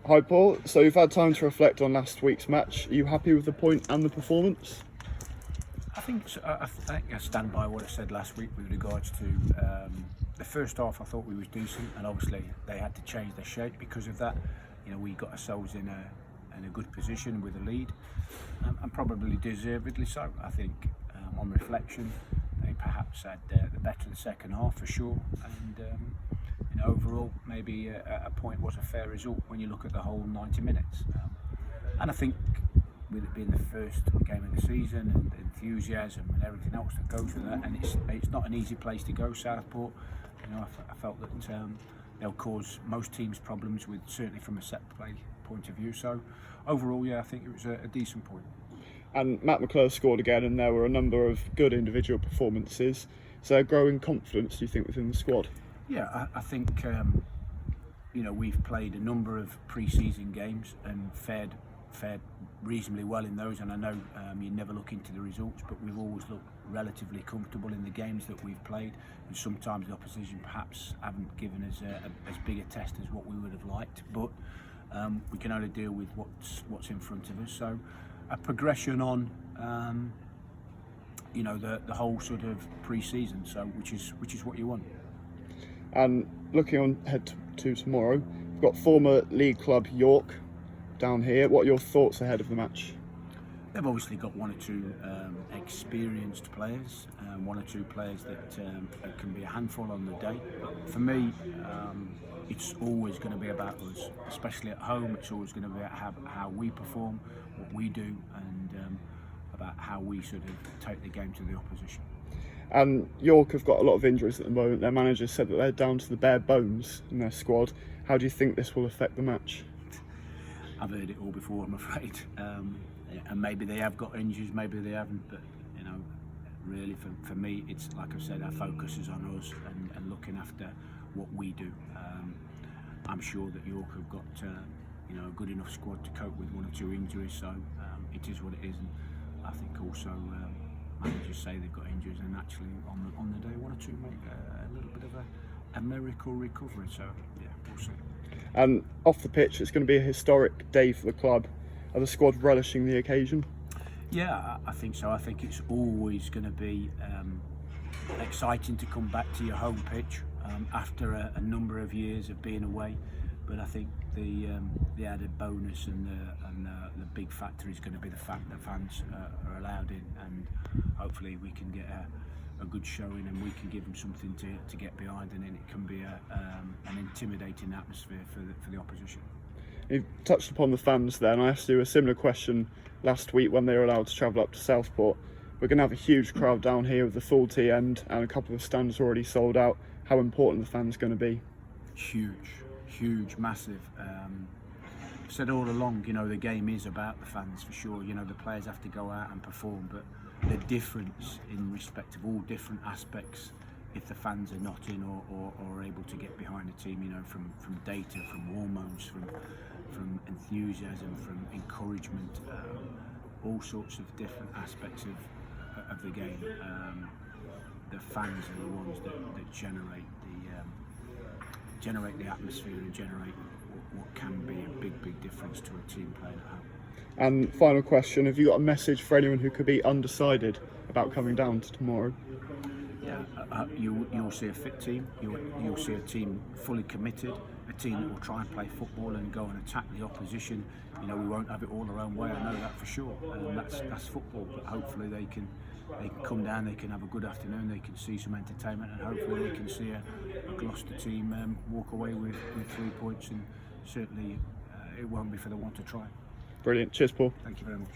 Hi Paul, so you've had time to reflect on last week's match. Are you happy with the point and the performance? I think so. I think I stand by what I said last week with regards to the first half. I thought we was decent, and obviously they had to change their shape because of that. We got ourselves in a good position with a lead, and probably deservedly so. I think on reflection, they perhaps had the better the second half for sure, and overall maybe a point was a fair result when you look at the whole 90 minutes. And I think with it being the first game of the season and the enthusiasm and everything else that goes with that, and it's not an easy place to go, Southport. I felt that they'll cause most teams problems, with certainly from a set play point of view. So overall, yeah, I think it was a decent point. And Matt McClure scored again, and there were a number of good individual performances. So growing confidence, do you think, within the squad? Yeah, I think we've played a number of pre-season games and fared reasonably well in those, and I know you never look into the results, but we've always looked relatively comfortable in the games that we've played, and sometimes the opposition perhaps haven't given us as big a test as what we would have liked, but we can only deal with what's in front of us. So a progression on the whole sort of pre-season, so which is what you want. And looking on ahead to tomorrow, we've got former league club York down here. What are your thoughts ahead of the match? They've obviously got one or two experienced players, one or two players that can be a handful on the day. But for me, it's always going to be about us, especially at home. It's always going to be about how we perform, what we do, and about how we sort of take the game to the opposition. And York have got a lot of injuries at the moment. Their manager said that they're down to the bare bones in their squad. How do you think this will affect the match? I've heard it all before, I'm afraid. And maybe they have got injuries, maybe they haven't. But really, for me, it's like I said, our focus is on us and looking after what we do. I'm sure that York have got a good enough squad to cope with one or two injuries. So it is what it is. And I think also managers say they've got injuries, and actually on the day, one or two make a little bit of a miracle recovery. So yeah, we'll see. And off the pitch, it's going to be a historic day for the club. Are the squad relishing the occasion? Yeah, I think so. I think it's always going to be exciting to come back to your home pitch after a number of years of being away. But I think the added bonus and the big factor is going to be the fact that fans are allowed in, and hopefully we can get a good showing, and we can give them something to get behind, and then it can be an intimidating atmosphere for the opposition. You've touched upon the fans there, and I asked you a similar question last week when they were allowed to travel up to Southport. We're going to have a huge crowd down here with the full T end, and a couple of stands already sold out. How important the fans going to be? Huge, massive. I've said all along, the game is about the fans for sure. The players have to go out and perform, but the difference in respect of all different aspects, if the fans are not in or able to get behind the team, from data, from hormones, from enthusiasm, from encouragement, all sorts of different aspects of the game. The fans are the ones that generate the atmosphere and generate what can be a big difference to a team playing at home. And final question, have you got a message for anyone who could be undecided about coming down to tomorrow? Yeah, you'll see a fit team, you'll see a team fully committed, a team that will try and play football and go and attack the opposition. We won't have it all our own way, I know that for sure, and that's football, but hopefully they can come down, they can have a good afternoon, they can see some entertainment, and hopefully they can see a Gloucester team walk away with 3 points, and certainly it won't be for the want to try. Brilliant, cheers Paul. Thank you very much.